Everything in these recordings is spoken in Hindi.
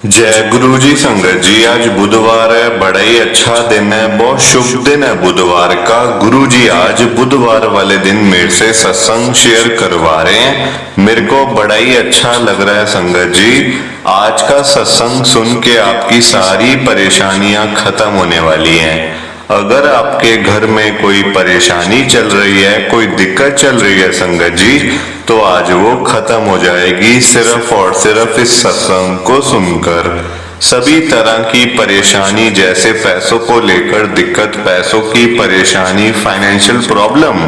जय गुरु जी। संगत जी, आज बुधवार है, बड़ा ही अच्छा दिन है, बहुत शुभ दिन है बुधवार का। गुरु जी आज बुधवार वाले दिन मेरे से सत्संग शेयर करवा रहे हैं। मेरे को बड़ा ही अच्छा लग रहा है संगत जी। आज का सत्संग सुन के आपकी सारी परेशानियां खत्म होने वाली हैं। अगर आपके घर में कोई परेशानी चल रही है, कोई दिक्कत चल रही है संगत जी, तो आज वो खत्म हो जाएगी सिर्फ और सिर्फ इस सत्संग को सुनकर। सभी तरह की परेशानी, जैसे पैसों को लेकर दिक्कत, पैसों की परेशानी, फाइनेंशियल प्रॉब्लम,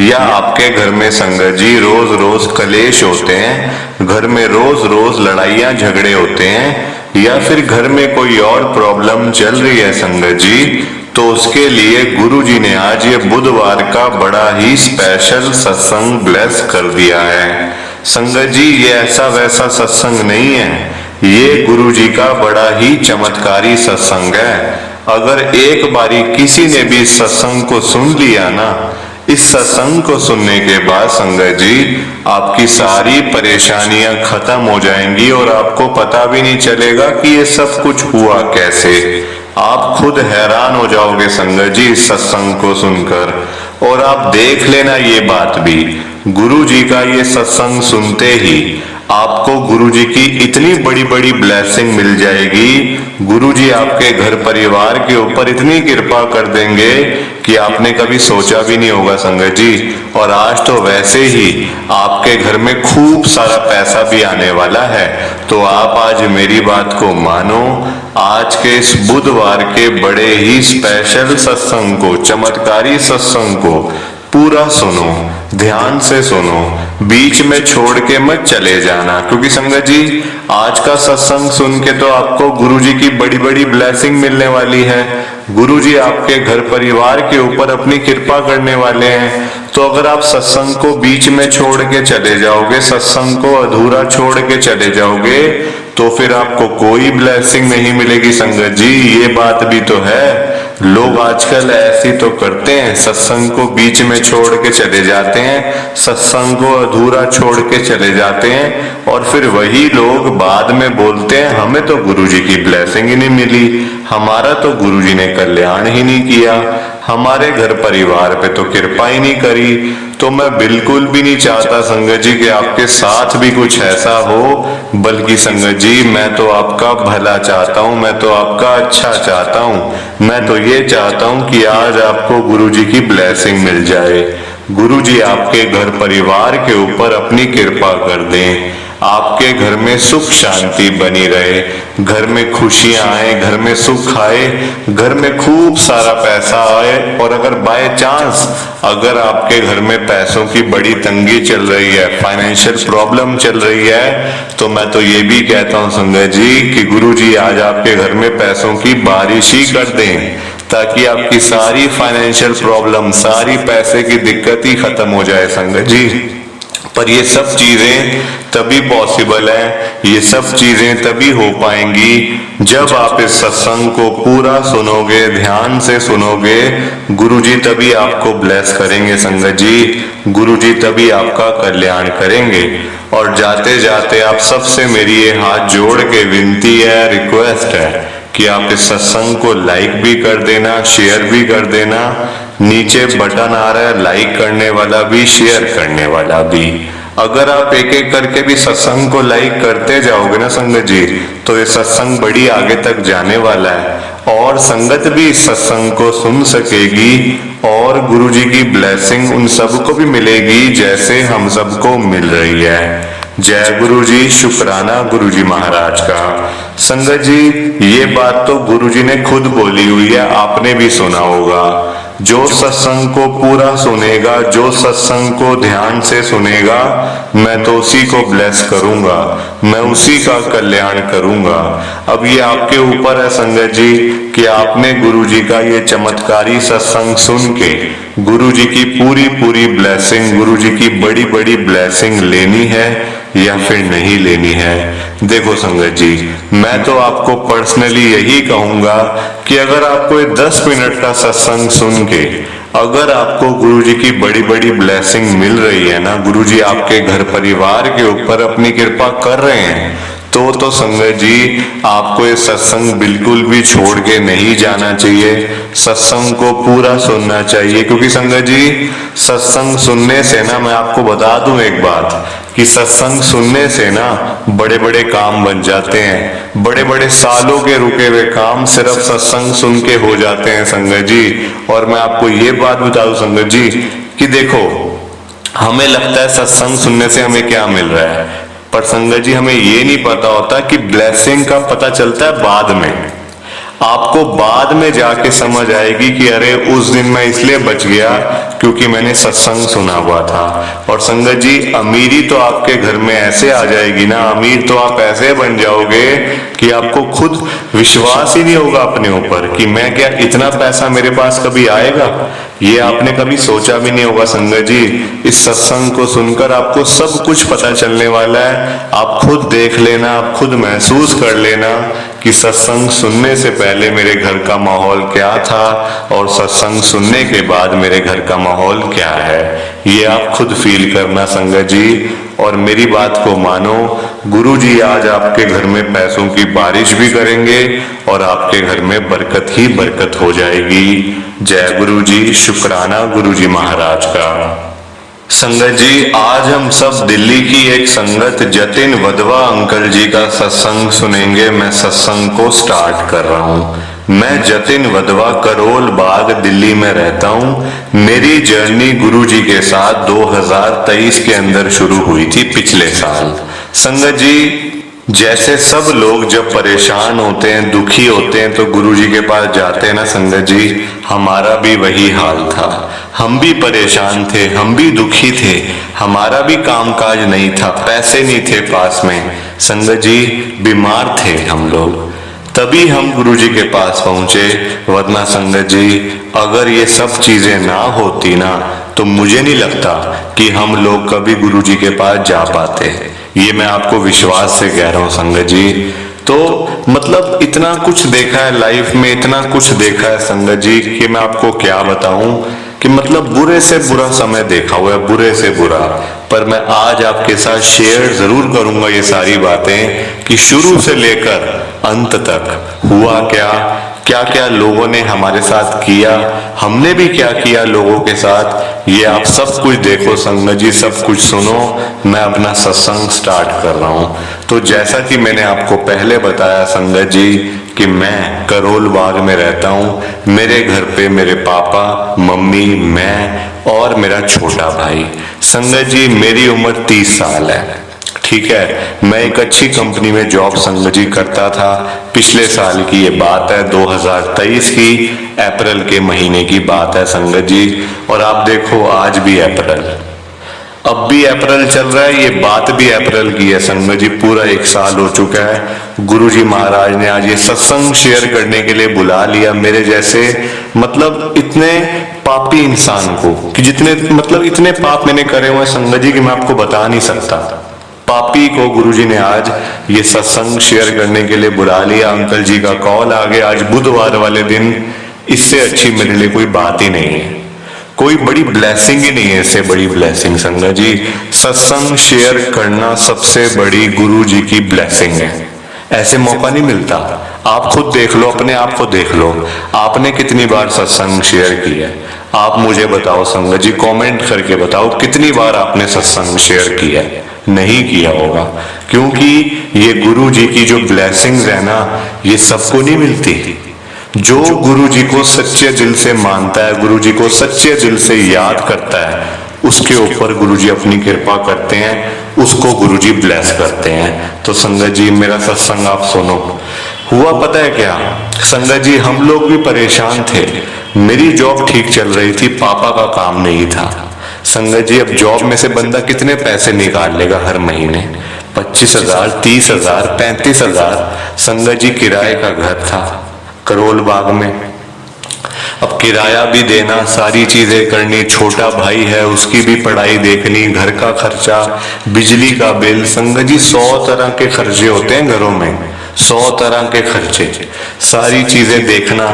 या आपके घर में संगत जी रोज रोज कलेश होते हैं, घर में रोज रोज लड़ाइयां झगड़े होते हैं, या फिर घर में कोई और प्रॉब्लम चल रही है संगत जी, तो उसके लिए गुरु जी ने आज ये बुधवार का बड़ा ही स्पेशल सत्संग ब्लेस कर दिया है। संगत जी, ये ऐसा वैसा सत्संग नहीं है, ये गुरु जी का बड़ा ही चमत्कारी सत्संग है। अगर एक बारी किसी ने भी इस सत्संग को सुन लिया ना, इस सत्संग को सुनने के बाद संगत जी आपकी सारी परेशानियां खत्म हो जाएंगी और आपको पता भी नहीं चलेगा कि ये सब कुछ हुआ कैसे। आप खुद हैरान हो जाओगे संगत जी इस सत्संग को सुनकर। और आप देख लेना ये बात भी, गुरु जी का ये सत्संग सुनते ही आपको गुरु जी की इतनी बड़ी बड़ी ब्लेसिंग मिल जाएगी। गुरु जी आपके घर परिवार के ऊपर इतनी कृपा कर देंगे कि आपने कभी सोचा भी नहीं होगा संगत जी। और आज तो वैसे ही आपके घर में खूब सारा पैसा भी आने वाला है। तो आप आज मेरी बात को मानो, आज के इस बुधवार के बड़े ही स्पेशल सत्संग को, चमत्कारी सत्संग को पूरा सुनो, ध्यान से सुनो, बीच में छोड़ के मत चले जाना। क्योंकि संगत जी आज का सत्संग सुन के तो आपको गुरु जी की बड़ी बड़ी ब्लेसिंग मिलने वाली है। गुरु जी आपके घर परिवार के ऊपर अपनी कृपा करने वाले हैं। तो अगर आप सत्संग को बीच में छोड़ के चले जाओगे, सत्संग को अधूरा छोड़ के चले जाओगे, तो फिर आपको कोई ब्लेसिंग नहीं मिलेगी संगत जी। ये बात भी तो है, लोग आजकल ऐसी तो करते हैं, सत्संग को बीच में छोड़ के चले जाते हैं, सत्संग को अधूरा छोड़ के चले जाते हैं, और फिर वही लोग बाद में बोलते हैं हमें तो गुरुजी की ब्लेसिंग ही नहीं मिली, हमारा तो गुरुजी ने कल्याण ही नहीं किया, हमारे घर परिवार पे तो कृपा ही नहीं करी। तो मैं बिल्कुल भी नहीं चाहता संगत जी कि आपके साथ भी कुछ ऐसा हो, बल्कि संगत जी मैं तो आपका भला चाहता हूँ, मैं तो आपका अच्छा चाहता हूँ। मैं तो ये चाहता हूँ कि आज आपको गुरु जी की ब्लेसिंग मिल जाए, गुरु जी आपके घर परिवार के ऊपर अपनी कृपा कर दें, आपके घर में सुख शांति बनी रहे, घर में खुशियां आए, घर में सुख आए, घर में खूब सारा पैसा आए। और अगर बाय चांस अगर आपके घर में पैसों की बड़ी तंगी चल रही है, फाइनेंशियल प्रॉब्लम चल रही है, तो मैं तो ये भी कहता हूँ संगत जी कि गुरु जी आज आपके घर में पैसों की बारिश ही कर दें, ताकि आपकी सारी फाइनेंशियल प्रॉब्लम, सारी पैसे की दिक्कत ही खत्म हो जाए संगत जी। पर ये सब चीजें तभी पॉसिबल है, ये सब चीजें तभी हो पाएंगी जब आप इस सत्संग को पूरा सुनोगे, ध्यान से सुनोगे। गुरुजी तभी आपको ब्लेस करेंगे संगत जी, गुरुजी तभी आपका कल्याण करेंगे। और जाते जाते आप सबसे मेरी ये हाथ जोड़ के विनती है, रिक्वेस्ट है कि आप इस सत्संग को लाइक भी कर देना, शेयर भी कर देना। नीचे बटन आ रहा है लाइक करने वाला भी, शेयर करने वाला भी। अगर आप एक एक करके भी सत्संग को लाइक करते जाओगे ना संगत जी, तो ये सत्संग बड़ी आगे तक जाने वाला है और संगत भी इस सत्संग को सुन सकेगी और गुरु जी की ब्लेसिंग उन सबको भी मिलेगी जैसे हम सबको मिल रही है। जय गुरु जी, शुक्राना गुरु जी महाराज का। संगत जी ये बात तो गुरु जी ने खुद बोली हुई है, आपने भी सुना होगा। जो सत्संग को पूरा सुनेगा, जो सत्संग को ध्यान से सुनेगा, मैं तो उसी को ब्लेस करूंगा, मैं उसी का कल्याण करूंगा। अब ये आपके ऊपर है संगत जी कि आपने गुरु जी का ये चमत्कारी सत्संग सुन के गुरु जी की पूरी पूरी ब्लेसिंग, गुरु जी की बड़ी बड़ी ब्लेसिंग लेनी है या फिर नहीं लेनी है। देखो संगत जी, मैं तो आपको पर्सनली यही कहूंगा कि अगर आपको 10 मिनट का सत्संग सुन के अगर आपको गुरुजी की बड़ी बड़ी ब्लेसिंग मिल रही है ना, गुरुजी आपके घर परिवार के ऊपर अपनी कृपा कर रहे हैं, तो संगत जी आपको ये सत्संग बिल्कुल भी छोड़ के नहीं जाना चाहिए, सत्संग को पूरा सुनना चाहिए। क्योंकि संगत जी सत्संग सुनने से ना, मैं आपको बता दूं एक बात कि सत्संग सुनने से ना बड़े बड़े काम बन जाते हैं, बड़े बड़े सालों के रुके हुए काम सिर्फ सत्संग सुन के हो जाते हैं संगत जी। और मैं आपको ये बात बता दूं संगत जी कि देखो, हमें लगता है सत्संग सुनने से हमें क्या मिल रहा है, पर संगत जी हमें ये नहीं पता होता कि ब्लेसिंग का पता चलता है बाद में। आपको बाद में जाके समझ आएगी कि अरे उस दिन मैं इसलिए बच गया क्योंकि मैंने सत्संग सुना हुआ था। और संगत जी अमीरी तो आपके घर में ऐसे आ जाएगी ना, अमीर तो आप ऐसे बन जाओगे कि आपको खुद विश्वास ही नहीं होगा अपने ऊपर कि मैं क्या, इतना पैसा मेरे पास कभी आएगा, ये आपने कभी सोचा भी नहीं होगा संगत जी। इस सत्संग को सुनकर आपको सब कुछ पता चलने वाला है। आप खुद देख लेना, आप खुद महसूस कर लेना कि सत्संग सुनने से पहले मेरे घर का माहौल क्या था और सत्संग सुनने के बाद मेरे घर का माहौल क्या है। ये आप खुद फील करना संगत जी। और मेरी बात को मानो, गुरु जी आज आपके घर में पैसों की बारिश भी करेंगे और आपके घर में बरकत ही बरकत हो जाएगी। जय गुरु जी, शुक्राना गुरु जी महाराज का। संगत जी आज हम सब दिल्ली की एक संगत जतिन वधवा अंकल जी का सत्संग सुनेंगे। मैं सत्संग को स्टार्ट कर रहा हूँ। मैं जतिन वधवा, करोल बाग, दिल्ली में रहता हूँ। मेरी जर्नी गुरु जी के साथ 2023 के अंदर शुरू हुई थी, पिछले साल। संगत जी जैसे सब लोग जब परेशान होते हैं, दुखी होते हैं तो गुरु जी के पास जाते हैं ना संगत जी, हमारा भी वही हाल था। हम भी परेशान थे, हम भी दुखी थे, हमारा भी कामकाज नहीं था, पैसे नहीं थे पास में संगत जी, बीमार थे हम लोग। तभी हम गुरु जी के पास पहुंचे। वरना संगत जी अगर ये सब चीजें ना होती ना तो मुझे नहीं लगता कि हम लोग कभी गुरु जी के पास जा पाते। ये मैं आपको विश्वास से कह रहा हूँ संगत जी। तो मतलब इतना कुछ देखा है लाइफ में, इतना कुछ देखा है संगत जी कि मैं आपको क्या बताऊं कि मतलब बुरे से बुरा समय देखा हुआ है, बुरे से बुरा। पर मैं आज आपके साथ शेयर जरूर करूंगा ये सारी बातें कि शुरू से लेकर अंत तक हुआ क्या, क्या क्या लोगों ने हमारे साथ किया, हमने भी क्या किया लोगों के साथ। ये आप सब कुछ देखो संगत जी, सब कुछ सुनो। मैं अपना सत्संग स्टार्ट कर रहा हूँ। तो जैसा कि मैंने आपको पहले बताया संगत जी कि मैं करोल बाग में रहता हूँ। मेरे घर पे मेरे पापा, मम्मी, मैं और मेरा छोटा भाई। संगत जी मेरी उम्र 30 साल है, ठीक है। मैं एक अच्छी कंपनी में जॉब संगत जी करता था। पिछले साल की ये बात है, 2023 की अप्रैल के महीने की बात है संगत जी। और आप देखो आज भी अप्रैल, अब भी अप्रैल चल रहा है, ये बात भी अप्रैल की है संगत जी। पूरा 1 साल हो चुका है। गुरु जी महाराज ने आज ये सत्संग शेयर करने के लिए बुला लिया मेरे जैसे मतलब इतने पापी इंसान को, कि जितने मतलब इतने पाप मैंने करे हुए संगत जी कि मैं आपको बता नहीं सकता। पापी को गुरुजी ने आज ये सत्संग शेयर करने के लिए बुला लिया। अंकल जी का कॉल आ गया आज बुधवार वाले दिन। इससे अच्छी मेरे लिए कोई बात ही नहीं है, कोई बड़ी ब्लेसिंग ही नहीं है इससे बड़ी ब्लेसिंग संगत जी। सत्संग शेयर करना सबसे बड़ी गुरु जी की ब्लेसिंग है। ऐसे मौका नहीं मिलता। आप खुद देख लो, अपने आप को देख लो, आपने कितनी बार सत्संग शेयर किया है। आप मुझे बताओ संगत जी, कमेंट करके बताओ कितनी बार आपने सत्संग शेयर किया है। नहीं किया होगा, क्योंकि ये गुरु जी की जो ब्लेसिंग्स है ना, ये सबको नहीं मिलती। जो गुरु जी को सच्चे दिल से मानता है, गुरु जी को सच्चे दिल से याद करता है, उसके ऊपर गुरु जी अपनी कृपा करते हैं, उसको गुरु जी ब्लेस करते हैं। तो संगत जी मेरा सत्संग आप सुनो। हुआ पता है क्या संगत जी, हम लोग भी परेशान थे। मेरी जॉब ठीक चल रही थी, पापा का काम नहीं था संगत जी। अब जॉब में से बंदा कितने पैसे निकाल लेगा हर महीने? 25,000, 30,000, 35,000 संगत जी। किराए का घर था करोल बाग में। अब किराया भी देना, सारी चीजें करनी, छोटा भाई है उसकी भी पढ़ाई देखनी, घर का खर्चा, बिजली का बिल। संगत जी 100 तरह के खर्चे होते हैं घरों में, 100 तरह के खर्चे, सारी चीजें देखना।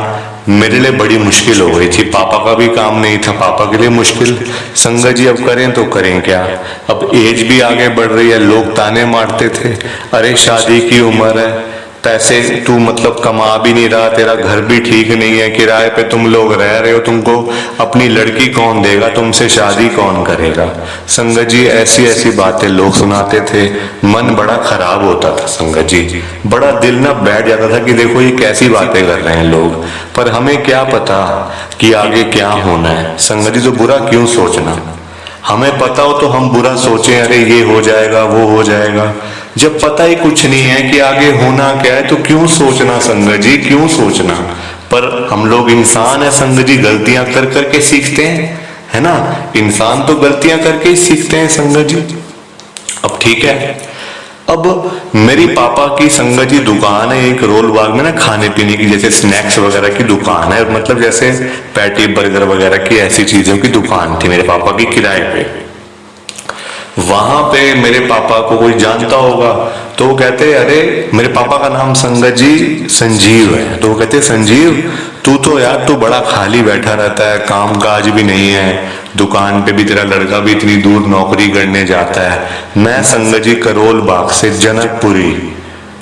मेरे लिए बड़ी मुश्किल हो गई थी। पापा का भी काम नहीं था, पापा के लिए मुश्किल। संगत जी अब करें तो करें क्या, अब एज भी आगे बढ़ रही है। लोग ताने मारते थे, अरे शादी की उम्र है, पैसे तू मतलब कमा भी नहीं रहा, तेरा घर भी ठीक नहीं है, किराए पे तुम लोग रह रहे हो, तुमको अपनी लड़की कौन देगा, तुमसे शादी कौन करेगा। संगत जी ऐसी ऐसी बातें लोग सुनाते थे, मन बड़ा खराब होता था संगत जी, बड़ा दिल ना बैठ जाता था कि देखो ये कैसी बातें कर रहे हैं लोग। पर हमें क्या पता कि आगे क्या होना है। संगत जी तो बुरा क्यों सोचना, हमें पता हो तो हम बुरा सोचें, अरे ये हो जाएगा वो हो जाएगा। जब पता ही कुछ नहीं है कि आगे होना क्या है तो क्यों सोचना संगत जी, क्यों सोचना। पर हम लोग इंसान है संगत जी, गलतियां कर करके सीखते हैं, है ना। इंसान तो गलतियां करके ही सीखते हैं संगत जी। अब ठीक है, अब मेरी पापा की संगत जी दुकान है एक रोल बाग में ना, खाने पीने की, जैसे स्नैक्स वगैरह की दुकान है, मतलब जैसे पैटी बर्गर वगैरह की ऐसी चीजों की दुकान थी मेरे पापा की किराए पे। वहां पे मेरे पापा को कोई जानता होगा तो वो कहते अरे, मेरे पापा का नाम संगत जी संजीव है, तो वो कहते संजीव तू तो यार तू बड़ा खाली बैठा रहता है, काम काज भी नहीं है, दुकान पे भी तेरा लड़का भी इतनी दूर नौकरी करने जाता है। मैं संगत जी करोल बाग से जनकपुरी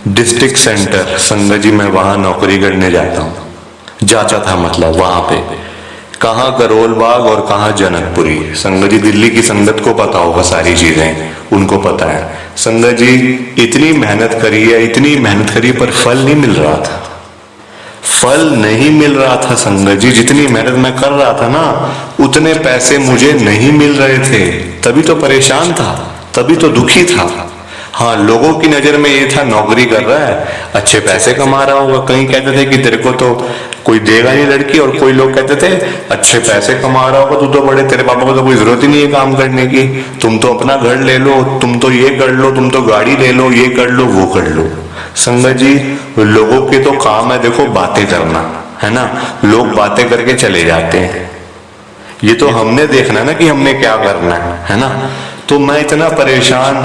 डिस्ट्रिक्ट सेंटर संगत जी, मैं वहां नौकरी करने जाता था, मतलब वहां पे कहाँ करोल बाग और कहाँ जनकपुरी। संगत जी दिल्ली की संगत को पता होगा सारी चीजें, उनको पता है। संगत जी इतनी मेहनत करी है, इतनी मेहनत करी, पर फल नहीं मिल रहा था, फल नहीं मिल रहा था संगत जी। जितनी मेहनत मैं कर रहा था ना, उतने पैसे मुझे नहीं मिल रहे थे, तभी तो परेशान था, तभी तो दुखी था। हाँ, लोगों की नजर में ये था नौकरी कर रहा है, अच्छे पैसे कमा रहा होगा, कहीं कहते थे कि तेरे को तो कोई देगा नहीं लड़की, और कोई लोग कहते थे अच्छे पैसे कमा रहा होगा, तू तो बड़े, तेरे पापा को तो कोई जरूरत ही नहीं है काम करने की, तुम तो अपना घर ले लो, तुम तो ये कर लो, तुम तो गाड़ी ले लो, ये कर लो वो कर लो। संगत जी लोगों के तो काम है देखो बातें करना, है ना, लोग बातें करके चले जाते हैं, ये तो हमने देखना ना कि हमने क्या करना है ना। तो मैं इतना परेशान।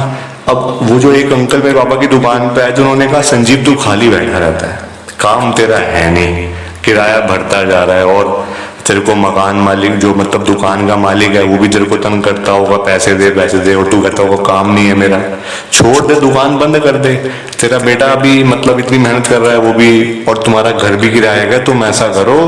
अब वो जो एक अंकल मेरे पापा की दुकान पे आए तो उन्होंने कहा संजीव तू खाली बैठा रहता है, काम तेरा है नहीं, किराया भरता जा रहा है, और तेरे को मकान मालिक जो मतलब दुकान का मालिक है वो भी तेरे को तंग करता होगा, पैसे दे, और तू कहता होगा काम नहीं है मेरा, छोड़ दे दुकान बंद कर दे, तेरा बेटा भी मतलब इतनी मेहनत कर रहा है वो भी, और तुम्हारा घर भी किराया है, तुम ऐसा करो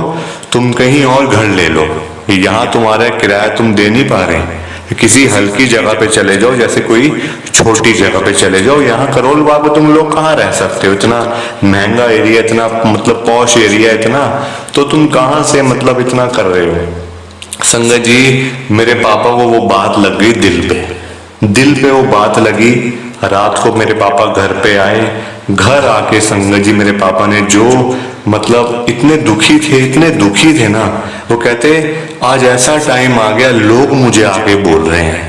तुम कहीं और घर ले लो, यहाँ तुम्हारा किराया तुम दे नहीं पा रहे, किसी हल्की जगह पे चले जाओ, जैसे कोई छोटी जगह पे चले जाओ। यहाँ करोल बाग में तुम लोग कहाँ रह सकते हो, इतना महंगा एरिया, इतना मतलब पॉश एरिया इतना, तो तुम कहाँ से मतलब इतना कर रहे हो। संगत जी मेरे पापा को वो बात लग गई दिल पे वो बात लगी। रात को मेरे पापा घर पे आए, घर आके संगत जी मेरे पापा ने जो मतलब इतने दुखी थे ना, वो कहते आज ऐसा टाइम आ गया लोग मुझे आके बोल रहे हैं,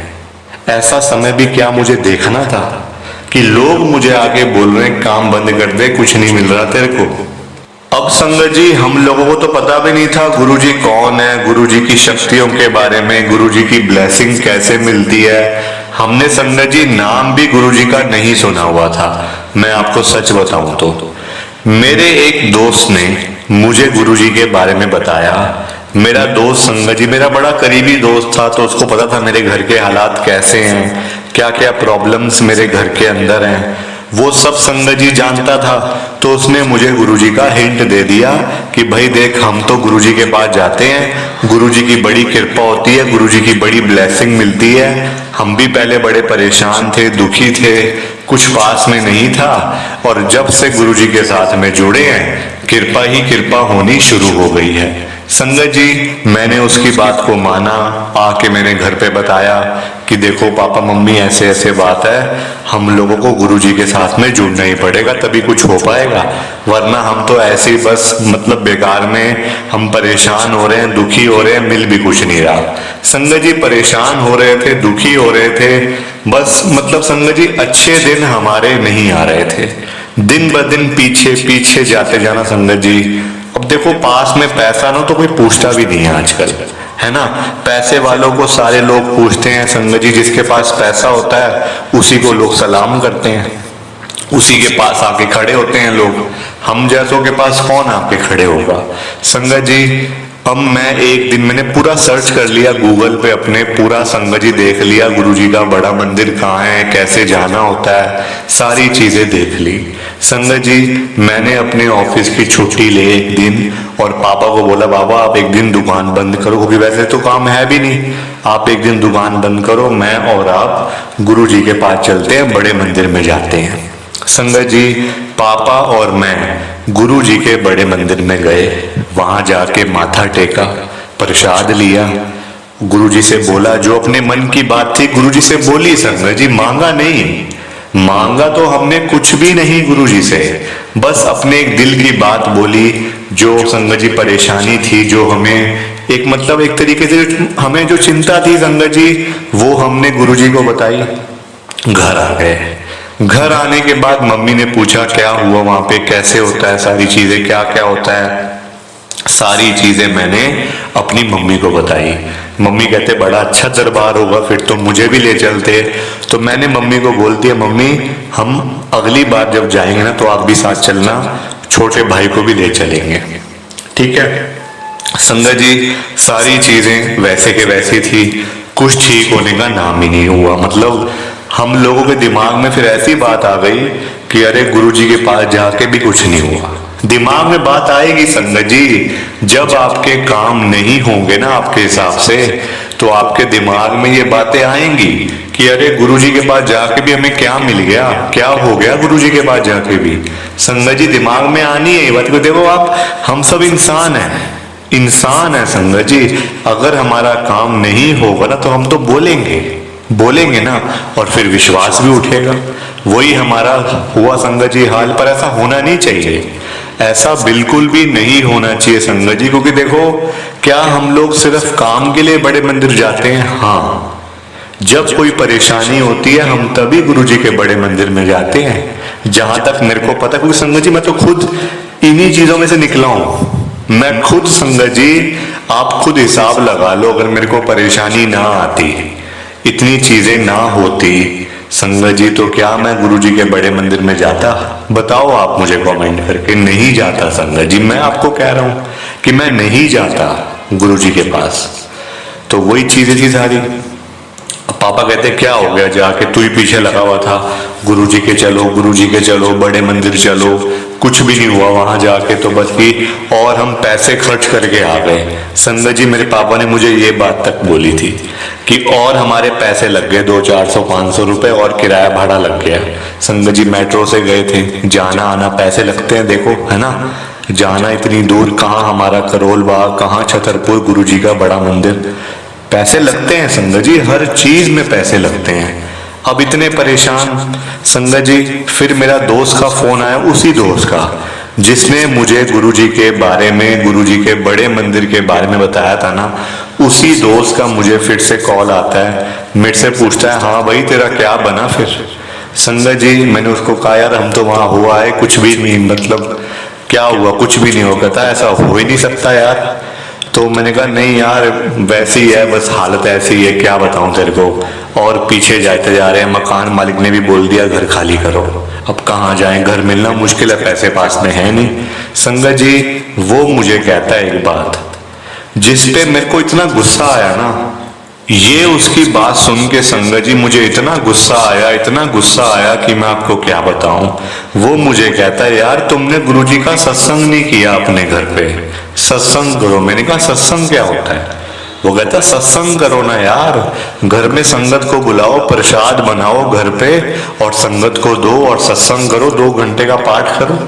ऐसा समय भी क्या मुझे देखना था कि लोग मुझे आके बोल रहे हैं काम बंद कर दे, कुछ नहीं मिल रहा तेरे को। अब संगत जी हम लोगों को तो पता भी नहीं था गुरुजी कौन है, गुरुजी की शक्तियों के बारे में, गुरुजी की ब्लेसिंग कैसे मिलती है। हमने संगत जी नाम भी गुरुजी का नहीं सुना हुआ था। मैं आपको सच बताऊं तो मेरे एक दोस्त ने मुझे गुरुजी के बारे में बताया। मेरा दोस्त संगत जी मेरा बड़ा करीबी दोस्त था, तो उसको पता था मेरे घर के हालात कैसे हैं, क्या क्या प्रॉब्लम्स मेरे घर के अंदर हैं, वो सब संगत जी जानता था। तो उसने मुझे गुरुजी का हिंट दे दिया कि भाई देख हम तो गुरुजी के पास जाते हैं, गुरुजी की बड़ी कृपा होती है, गुरुजी की बड़ी ब्लेसिंग मिलती है। हम भी पहले बड़े परेशान थे, दुखी थे, कुछ पास में नहीं था, और जब से गुरुजी के साथ में जुड़े हैं कृपा ही कृपा होनी शुरू हो गई है। संगत जी मैंने उसकी बात को माना, आके मैंने घर पे बताया कि देखो पापा मम्मी ऐसे ऐसे बात है, हम लोगों को गुरुजी के साथ में जुड़ना ही पड़ेगा तभी कुछ हो पाएगा, वरना हम तो ऐसे ही बस मतलब बेकार में हम परेशान हो रहे हैं, दुखी हो रहे हैं, मिल भी कुछ नहीं रहा। संगत जी परेशान हो रहे थे, दुखी हो रहे थे, बस मतलब संगत जी अच्छे दिन हमारे नहीं आ रहे थे, दिन ब दिन पीछे पीछे जाते जाना। संगत जी अब देखो पास में पैसा ना तो कोई पूछता भी नहीं है आजकल, है ना, पैसे वालों को सारे लोग पूछते हैं। संगत जी जिसके पास पैसा होता है उसी को लोग सलाम करते हैं, उसी के पास आके खड़े होते हैं लोग। हम जैसों के पास कौन आके खड़े होगा। संगत जी अब मैं एक दिन मैंने पूरा सर्च कर लिया गूगल पे, अपने पूरा संगत जी देख लिया गुरुजी का बड़ा मंदिर कहाँ है, कैसे जाना होता है, सारी चीजें देख ली। संगत जी मैंने अपने ऑफिस की छुट्टी ले एक दिन और पापा को बोला बाबा आप एक दिन दुकान बंद करो, क्योंकि वैसे तो काम है भी नहीं, आप एक दिन दुकान बंद करो, मैं और आप गुरुजी के पास चलते हैं, बड़े मंदिर में जाते हैं। संगत जी पापा और मैं गुरु जी के बड़े मंदिर में गए, वहां जाके माथा टेका, प्रसाद लिया, गुरु जी से बोला जो अपने मन की बात थी गुरु जी से बोली। संगत जी मांगा नहीं, मांगा तो हमने कुछ भी नहीं गुरु जी से, बस अपने एक दिल की बात बोली, जो संगत जी परेशानी थी, जो हमें एक मतलब एक तरीके से हमें जो चिंता थी संगत जी, वो हमने गुरु जी को बताई। घर आ गए, घर आने के बाद मम्मी ने पूछा क्या हुआ वहां पे, कैसे होता है, सारी चीजें क्या क्या होता है, सारी चीजें मैंने अपनी मम्मी को बताई। मम्मी कहते बड़ा अच्छा दरबार होगा, फिर तो मुझे भी ले चलते। तो मैंने मम्मी को बोल दिया मम्मी हम अगली बार जब जाएंगे ना तो आप भी साथ चलना, छोटे भाई को भी ले चलेंगे, ठीक है। संगत जी सारी चीजें वैसे के वैसी थी, कुछ ठीक होने का नाम ही नहीं हुआ। मतलब हम लोगों के दिमाग में फिर ऐसी बात आ गई कि अरे गुरुजी के पास जाके भी कुछ नहीं हुआ। दिमाग में बात आएगी संगत जी, जब आपके काम नहीं होंगे ना आपके हिसाब से, तो आपके दिमाग में ये बातें आएंगी कि अरे गुरुजी के पास जाके भी हमें क्या मिल गया, क्या हो गया गुरुजी के पास जाके भी। संगत जी दिमाग में आनी है ये बात को। देखो आप, हम सब इंसान हैं, इंसान है संगत जी, अगर हमारा काम नहीं होगा ना तो हम तो बोलेंगे ना, और फिर विश्वास भी उठेगा। वही हमारा हुआ संगत जी हाल, पर ऐसा होना नहीं चाहिए, ऐसा बिल्कुल भी नहीं होना चाहिए संगत जी। क्योंकि देखो क्या हम लोग सिर्फ काम के लिए बड़े मंदिर जाते हैं? हाँ, जब कोई परेशानी होती है हम तभी गुरुजी के बड़े मंदिर में जाते हैं। जहां तक मेरे को पता, क्योंकि संगत जी मैं तो खुद इन्हीं चीजों में से निकला हूं। मैं खुद संगत जी, आप खुद हिसाब लगा लो, अगर मेरे को परेशानी ना आती, इतनी चीजें ना होती संगत जी, तो क्या मैं गुरुजी के बड़े मंदिर में जाता? बताओ आप मुझे कमेंट करके। नहीं जाता संगत जी, मैं आपको कह रहा हूं कि मैं नहीं जाता गुरुजी के पास। तो वही चीजें थी सारी। पापा कहते क्या हो गया, जाके तू ही पीछे लगा हुआ था, गुरुजी के चलो, गुरुजी के चलो, बड़े मंदिर चलो, कुछ भी नहीं हुआ वहां जाके तो बस भी, और हम पैसे खर्च करके आ गए। संगत जी मेरे पापा ने मुझे ये बात तक बोली थी कि और हमारे पैसे लग गए 200-400-500 रुपए और किराया भाड़ा लग गया। संगत जी मेट्रो से गए थे, जाना आना पैसे लगते हैं, देखो है ना, जाना इतनी दूर, कहाँ हमारा करोल बाग, कहाँ छतरपुर गुरुजी का बड़ा मंदिर, पैसे लगते हैं संगत जी, हर चीज में पैसे लगते हैं। अब इतने परेशान संगत जी, फिर मेरा दोस्त का फोन आया, उसी दोस्त का जिसने मुझे गुरुजी के बारे में, गुरुजी के बड़े मंदिर के बारे में बताया था ना, उसी दोस्त का मुझे फिर से कॉल आता है, मेरे से पूछता है हाँ भाई तेरा क्या बना फिर। संगत जी मैंने उसको कहा यार हम तो वहां हुआ है कुछ भी नहीं, मतलब क्या हुआ, कुछ भी नहीं हो। कहता ऐसा हो ही नहीं सकता यार। तो मैंने कहा नहीं यार वैसे ही है, बस हालत ऐसी है, क्या बताऊं तेरे को। और पीछे जाते जा रहे हैं, मकान मालिक ने भी बोल दिया घर खाली करो। अब कहाँ जाएं, घर मिलना मुश्किल है, पैसे पास में है नहीं। संगत जी वो मुझे कहता है एक बात जिस पे मेरे को इतना गुस्सा आया ना, ये उसकी बात सुन के संगत जी मुझे इतना गुस्सा आया, इतना गुस्सा आया कि मैं आपको क्या बताऊं। वो मुझे कहता है यार तुमने गुरुजी का सत्संग नहीं किया अपने घर पे, सत्संग करो। मैंने कहा सत्संग क्या होता है? वो कहता सत्संग करो ना यार, घर में संगत को बुलाओ, प्रसाद बनाओ घर पे और संगत को दो और सत्संग करो, 2 घंटे का पाठ करो।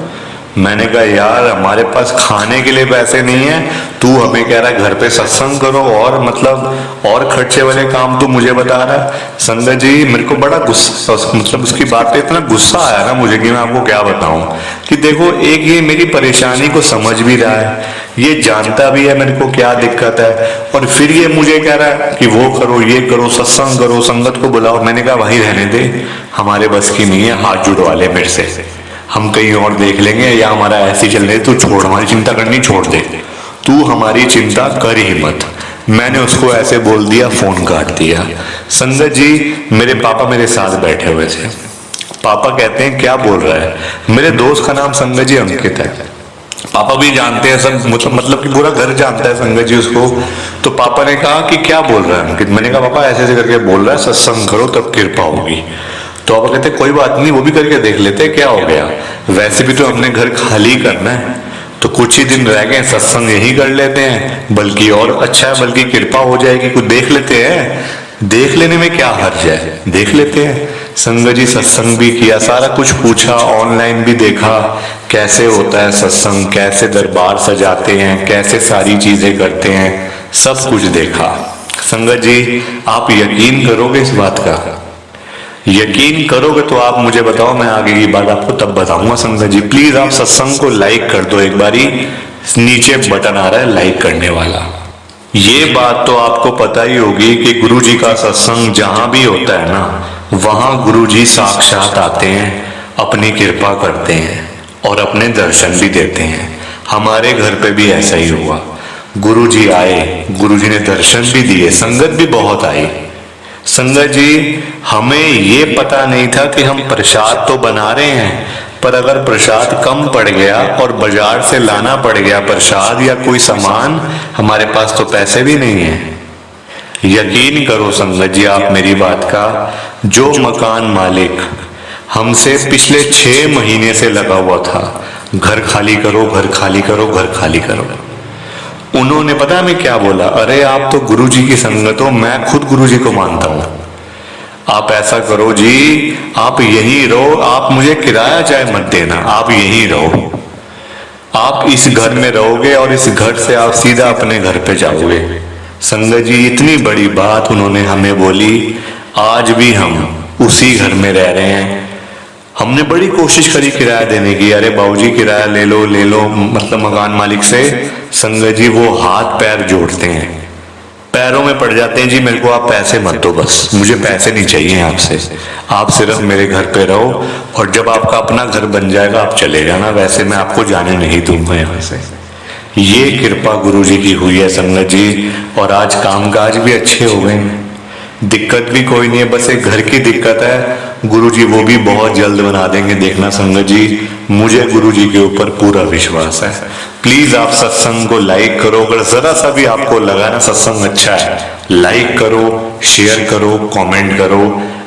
मैंने कहा यार हमारे पास खाने के लिए पैसे नहीं है, तू हमें कह रहा है घर पे सत्संग करो, और मतलब और खर्चे वाले काम तू मुझे बता रहा है। संगत जी मेरे को बड़ा गुस्सा, मतलब उसकी बात पे इतना गुस्सा आया ना मुझे कि मैं आपको क्या बताऊं। कि देखो एक ये मेरी परेशानी को समझ भी रहा है, ये जानता भी है मेरे को क्या दिक्कत है, और फिर ये मुझे कह रहा है कि वो करो, ये करो, सत्संग करो, संगत को बुलाओ। मैंने कहा भाई रहने दे, हमारे बस की नहीं है, हाथ जुड़वा ले मेरे से, हम कहीं और देख लेंगे, या हमारा ऐसे चल रहे, तू छोड़, हमारी चिंता करनी छोड़ दे, तू हमारी चिंता कर ही मत। मैंने उसको ऐसे बोल दिया, फोन काट दिया। संगत जी मेरे पापा मेरे साथ बैठे हुए थे, पापा कहते हैं क्या बोल रहा है। मेरे दोस्त का नाम संगत जी अंकित है। पापा भी जानते हैं सब, मतलब कि पूरा घर जानता है संगत जी उसको। तो पापा ने कहा कि क्या बोल रहा है अंकित। मैंने कहा पापा ऐसे ऐसे करके बोल रहा है, सत्संग करो तब कृपा होगी। तो पापा कहते कोई बात नहीं, वो भी करके देख लेते क्या हो गया, वैसे भी तो हमने घर खाली करना है, तो कुछ ही दिन रह गए, सत्संग यही कर लेते हैं, बल्कि और अच्छा है, बल्कि कृपा हो जाएगी, कुछ देख लेते हैं। देख लेने में क्या हर्ज है, देख लेते हैं। संगत जी सत्संग भी किया, सारा कुछ पूछा, ऑनलाइन भी देखा कैसे होता है सत्संग, कैसे दरबार सजाते हैं, कैसे सारी चीजें करते हैं, सब कुछ देखा। संगत जी आप यकीन करोगे इस बात का, यकीन करोगे तो आप मुझे बताओ, मैं आगे की बात आपको तब बताऊंगा। संगत जी प्लीज आप सत्संग को लाइक कर दो एक बारी, नीचे बटन आ रहा है लाइक करने वाला। ये बात तो आपको पता ही होगी कि गुरु जी का सत्संग जहां भी होता है ना, वहां गुरु जी साक्षात आते हैं, अपनी कृपा करते हैं और अपने दर्शन भी देते हैं। हमारे घर पे भी ऐसा ही हुआ, गुरु जी आए, गुरु जी ने दर्शन भी दिए, संगत भी बहुत आई। संगत जी हमें ये पता नहीं था कि हम प्रसाद तो बना रहे हैं, पर अगर प्रसाद कम पड़ गया और बाजार से लाना पड़ गया प्रसाद या कोई सामान, हमारे पास तो पैसे भी नहीं है। यकीन करो संगत जी आप मेरी बात का, जो मकान मालिक हमसे पिछले 6 महीने से लगा हुआ था, घर खाली करो, घर खाली करो, घर खाली करो, उन्होंने पता हमें क्या बोला, अरे आप तो गुरु जी की संगत हो, मैं खुद गुरु जी को मानता हूं, आप ऐसा करो जी, आप यहीं रहो, आप मुझे किराया चाहे मत देना, आप यहीं रहो, आप इस घर में रहोगे और इस घर से आप सीधा अपने घर पे जाओगे। संगत जी इतनी बड़ी बात उन्होंने हमें बोली, आज भी हम उसी घर में रह रहे हैं। हमने बड़ी कोशिश करी किराया देने की, अरे बाबूजी किराया ले लो, मतलब मकान मालिक से। संगत जी वो हाथ पैर जोड़ते हैं, पैरों में पड़ जाते हैं, जी मेरे को आप पैसे मत दो, बस मुझे पैसे नहीं चाहिए आपसे, आप सिर्फ मेरे घर पे रहो और जब आपका अपना घर बन जाएगा आप चले जाना, वैसे मैं आपको जाने नहीं दूंगा यहाँ से। ये कृपा गुरु जी की हुई है संगत जी, और आज कामकाज भी अच्छे हो गए हैं, दिक्कत भी कोई नहीं है, बस एक घर की दिक्कत है, गुरु जी वो भी बहुत जल्द बना देंगे, देखना संगत जी, मुझे गुरु जी के ऊपर पूरा विश्वास है। प्लीज आप सत्संग को लाइक करो, अगर जरा सा भी आपको लगा ना सत्संग अच्छा है, लाइक करो, शेयर करो, कमेंट करो।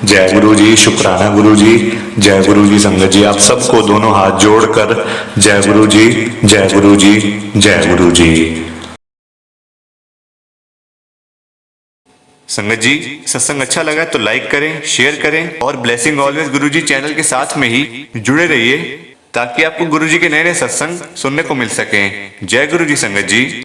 जय गुरु जी, शुक्राना गुरु जी, जय गुरु जी। संगत जी आप सबको दोनों हाथ जोड़कर जय गुरु जी, जय गुरु जी, जय गुरु जी। संगत जी सत्संग अच्छा लगा तो लाइक करें, शेयर करें और ब्लेसिंग ऑलवेज गुरुजी चैनल के साथ में ही जुड़े रहिए, ताकि आपको गुरुजी के नए नए सत्संग सुनने को मिल सके। जय गुरु जी संगत जी।